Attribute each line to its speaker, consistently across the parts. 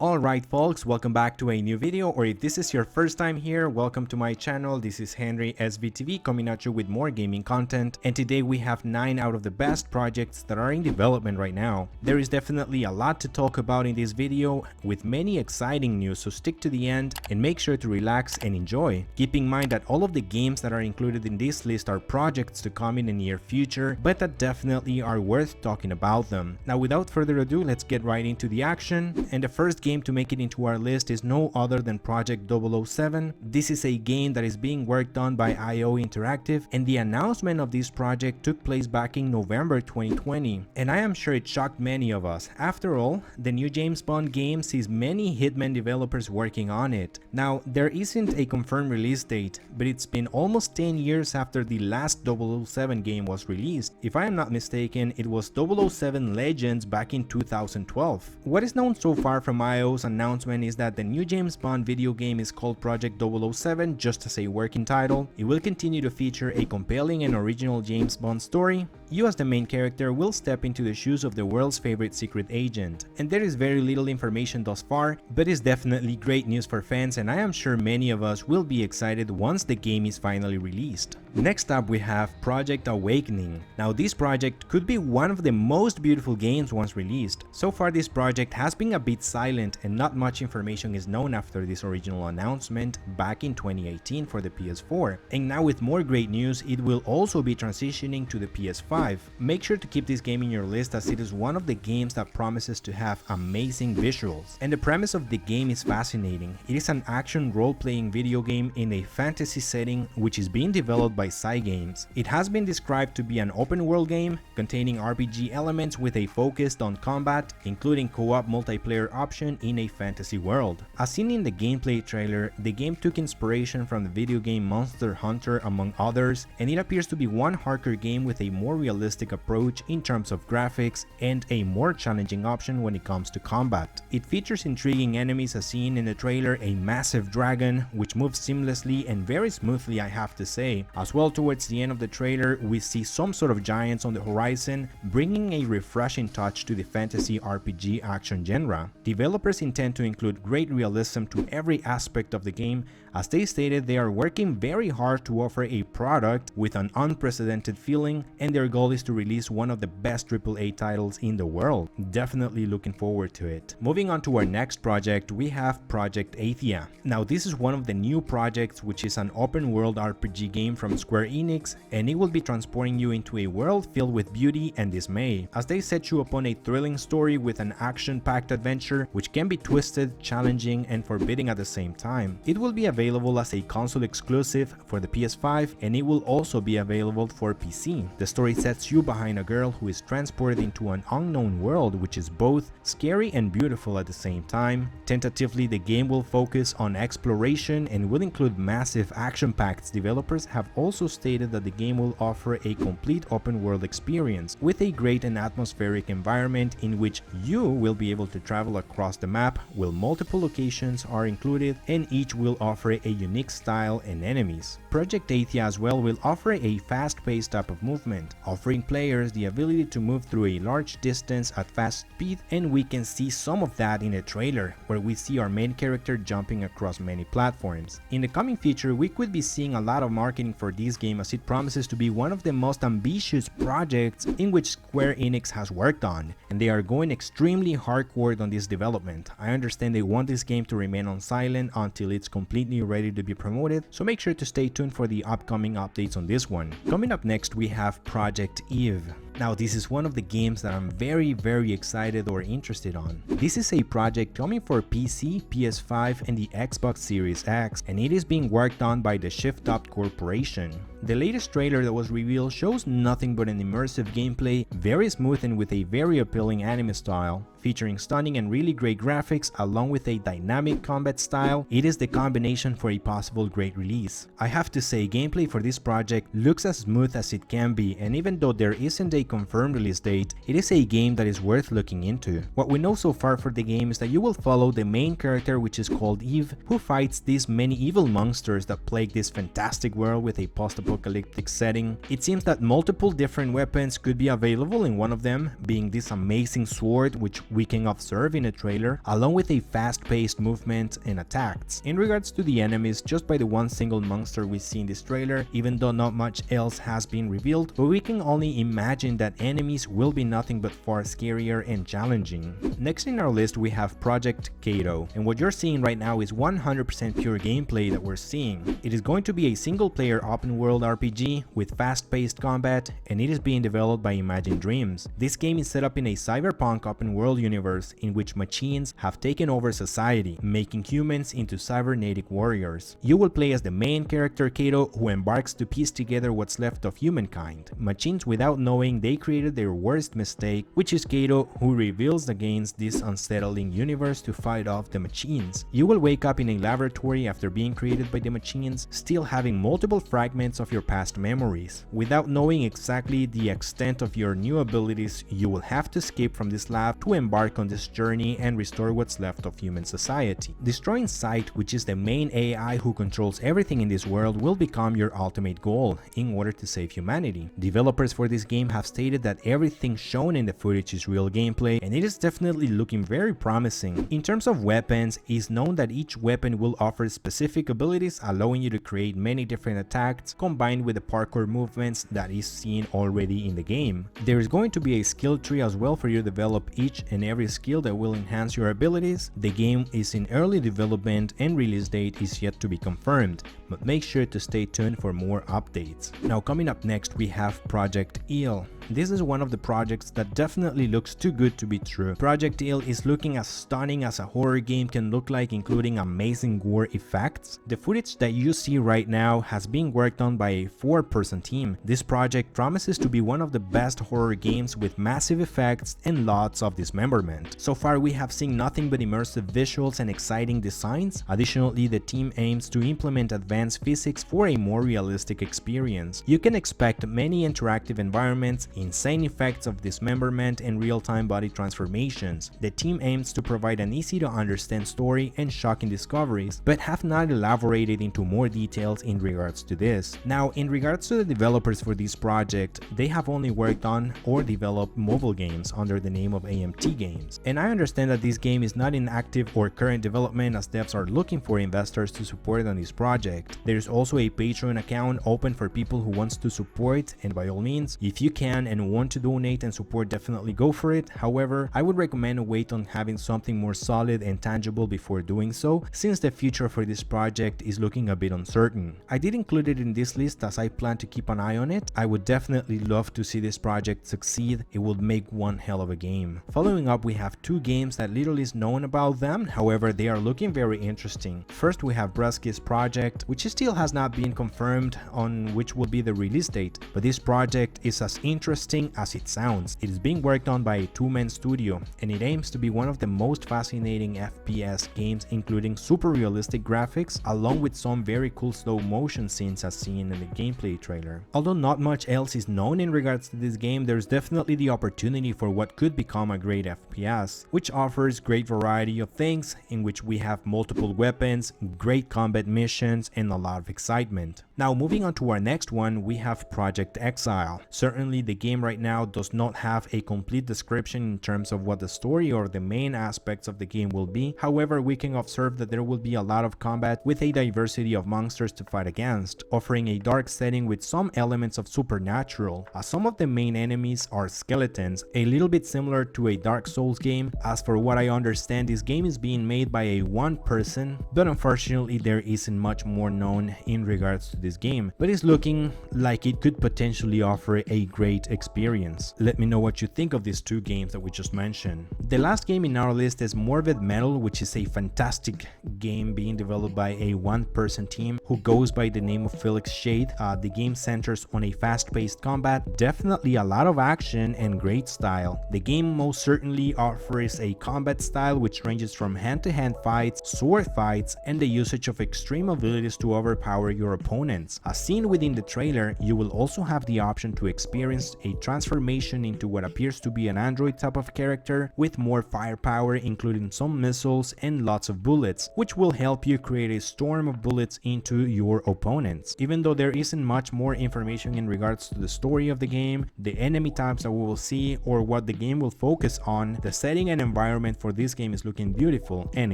Speaker 1: Alright folks, welcome back to a new video, or if this is your first time here, welcome to my channel. This is Henry SVTV coming at you with more gaming content, and today we have 9 out of the best projects that are in development right now. There is definitely a lot to talk about in this video with many exciting news, so stick to the end and make sure to relax and enjoy. Keep in mind that all of the games that are included in this list are projects to come in the near future, but that definitely are worth talking about them. Now without further ado, let's get right into the action, and the first game to make it into our list is no other than Project 007. This is a game that is being worked on by IO Interactive, and the announcement of this project took place back in November 2020, and I am sure it shocked many of us. After all, the new James Bond game sees many Hitman developers working on it. Now, there isn't a confirmed release date, but it's been almost 10 years after the last 007 game was released. If I am not mistaken, it was 007 Legends back in 2012. What is known so far from IO's announcement is that the new James Bond video game is called Project 007 just as a working title. It will continue to feature a compelling and original James Bond story. You as the main character will step into the shoes of the world's favorite secret agent, and there is very little information thus far, but it's definitely great news for fans, and I am sure many of us will be excited once the game is finally released. Next up we have Project Awakening. Now this project could be one of the most beautiful games once released. So far this project has been a bit silent and not much information is known after this original announcement back in 2018 for the PS4. And now with more great news, it will also be transitioning to the PS5. Make sure to keep this game in your list as it is one of the games that promises to have amazing visuals. And the premise of the game is fascinating. It is an action role-playing video game in a fantasy setting which is being developed by Cygames. It has been described to be an open world game containing RPG elements with a focus on combat, including co-op multiplayer option in a fantasy world. As seen in the gameplay trailer, the game took inspiration from the video game Monster Hunter among others, and it appears to be one hardcore game with a more realistic approach in terms of graphics and a more challenging option when it comes to combat. It features intriguing enemies as seen in the trailer, a massive dragon which moves seamlessly and very smoothly, I have to say. As well, towards the end of the trailer we see some sort of giants on the horizon, bringing a refreshing touch to the fantasy RPG action genre. Developers intend to include great realism to every aspect of the game. As they stated, they are working very hard to offer a product with an unprecedented feeling, and their goal is to release one of the best AAA titles in the world. Definitely looking forward to it. Moving on to our next project, we have Project Athia. Now this is one of the new projects which is an open world RPG game from Square Enix, and it will be transporting you into a world filled with beauty and dismay, as they set you upon a thrilling story with an action-packed adventure which can be twisted, challenging, and forbidding at the same time. It will be available as a console exclusive for the PS5, and it will also be available for PC. The story sets you behind a girl who is transported into an unknown world which is both scary and beautiful at the same time. Tentatively, the game will focus on exploration and will include massive action packs. Developers have also stated that the game will offer a complete open world experience with a great and atmospheric environment in which you will be able to travel across the map, while multiple locations are included and each will offer a unique style and enemies. Project Athia as well will offer a fast-paced type of movement, offering players the ability to move through a large distance at fast speed, and we can see some of that in the trailer where we see our main character jumping across many platforms. In the coming future, we could be seeing a lot of marketing for this game as it promises to be one of the most ambitious projects in which Square Enix has worked on, and they are going extremely hardcore on this development. I understand they want this game to remain on silent until it's completely ready to be promoted, so make sure to stay tuned for the upcoming updates on this one. Coming up next we have Project Eve. Now this is one of the games that I'm very excited or interested on. This is a project coming for PC, PS5 and the Xbox Series X, and it is being worked on by the Shift Up Corporation. The latest trailer that was revealed shows nothing but an immersive gameplay, very smooth and with a very appealing anime style. Featuring stunning and really great graphics along with a dynamic combat style, it is the combination for a possible great release. I have to say, gameplay for this project looks as smooth as it can be, and even though there isn't a a confirmed release date, it is a game that is worth looking into. What we know so far for the game is that you will follow the main character, which is called Eve, who fights these many evil monsters that plague this fantastic world with a post-apocalyptic setting. It seems that multiple different weapons could be available, in one of them being this amazing sword which we can observe in a trailer, along with a fast-paced movement and attacks. In regards to the enemies, just by the one single monster we see in this trailer, even though not much else has been revealed, but we can only imagine that enemies will be nothing but far scarier and challenging. Next in our list we have Project Kato, and what you're seeing right now is 100% pure gameplay that we're seeing. It is going to be a single-player open-world RPG with fast-paced combat, and it is being developed by Imagine Dreams. This game is set up in a cyberpunk open-world universe in which machines have taken over society, making humans into cybernetic warriors. You will play as the main character Kato, who embarks to piece together what's left of humankind, machines without knowing they created their worst mistake, which is Kato, who rebels against this unsettling universe to fight off the machines. You will wake up in a laboratory after being created by the machines, still having multiple fragments of your past memories. Without knowing exactly the extent of your new abilities, you will have to escape from this lab to embark on this journey and restore what's left of human society. Destroying Sight, which is the main AI who controls everything in this world, will become your ultimate goal in order to save humanity. Developers for this game have stated that everything shown in the footage is real gameplay, and it is definitely looking very promising. In terms of weapons, it's known that each weapon will offer specific abilities, allowing you to create many different attacks combined with the parkour movements that is seen already in the game. There is going to be a skill tree as well for you to develop each and every skill that will enhance your abilities. The game is in early development and release date is yet to be confirmed, but make sure to stay tuned for more updates. Now coming up next we have Project Exyl. This is one of the projects that definitely looks too good to be true. Project Exyl is looking as stunning as a horror game can look like, including amazing gore effects. The footage that you see right now has been worked on by a 4-person team. This project promises to be one of the best horror games with massive effects and lots of dismemberment. So far we have seen nothing but immersive visuals and exciting designs. Additionally, the team aims to implement advanced physics for a more realistic experience. You can expect many interactive environments, insane effects of dismemberment, and real-time body transformations. The team aims to provide an easy-to-understand story and shocking discoveries, but have not elaborated into more details in regards to this. Now, in regards to the developers for this project, they have only worked on or developed mobile games under the name of AMT Games. And I understand that this game is not in active or current development, as devs are looking for investors to support on this project. There's also a Patreon account open for people who wants to support, and by all means, if you can and want to donate and support, definitely go for it. However, I would recommend wait on having something more solid and tangible before doing so, since the future for this project is looking a bit uncertain. I did include it in this list as I plan to keep an eye on it. I would definitely love to see this project succeed. It would make one hell of a game. Following up, we have two games that little is known about them, however they are looking very interesting. First we have Vreski's project, which still has not been confirmed on which will be the release date, but this project is as interesting as it sounds. It is being worked on by a two-man studio, and it aims to be one of the most fascinating FPS games, including super realistic graphics along with some very cool slow motion scenes as seen in the gameplay trailer. Although not much else is known in regards to this game, there's definitely the opportunity for what could become a great FPS, which offers great variety of things, in which we have multiple weapons, great combat missions, and a lot of excitement. Now moving on to our next one, we have Project Exyl. Certainly the game right now does not have a complete description in terms of what the story or the main aspects of the game will be. However, we can observe that there will be a lot of combat with a diversity of monsters to fight against, offering a dark setting with some elements of supernatural, as some of the main enemies are skeletons, a little bit similar to a Dark Souls game. As for what I understand, this game is being made by a one person, but unfortunately there isn't much more known in regards to this game, but it's looking like it could potentially offer a great experience. Let me know what you think of these two games that we just mentioned. The last game in our list is Morbid Metal, which is a fantastic game being developed by a one-person team who goes by the name of Felix Shade. The game centers on a fast-paced combat, definitely a lot of action and great style. The game most certainly offers a combat style which ranges from hand-to-hand fights, sword fights, and the usage of extreme abilities to overpower your opponents. As seen within the trailer, you will also have the option to experience a transformation into what appears to be an android type of character with more firepower, including some missiles and lots of bullets, which will help you create a storm of bullets into your opponents. Even though there isn't much more information in regards to the story of the game, the enemy types that we will see, or what the game will focus on, the setting and environment for this game is looking beautiful and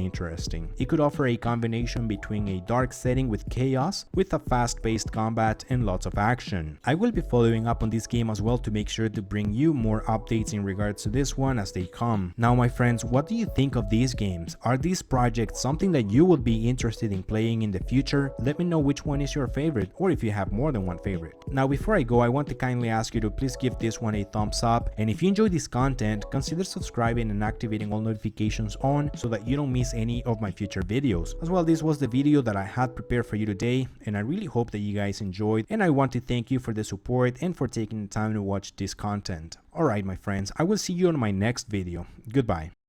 Speaker 1: interesting. It could offer a combination between a dark setting with chaos, with a fast-paced combat and lots of action. I will be following up on this game as well to make sure to bring you more updates in regards to this one as they come. Now my friends, what do you think of these games? Are these projects something that you would be interested in playing in the future? Let me know which one is your favorite, or if you have more than one favorite. Now before I go, I want to kindly ask you to please give this one a thumbs up, and if you enjoy this content, consider subscribing and activating all notifications on so that you don't miss any of my future videos. As well, this was the video that I had prepared for you today, and I really hope that you guys enjoyed, and I want to thank you for the support and for taking the time to watch this content. Alright my friends, I will see you on my next video. Goodbye.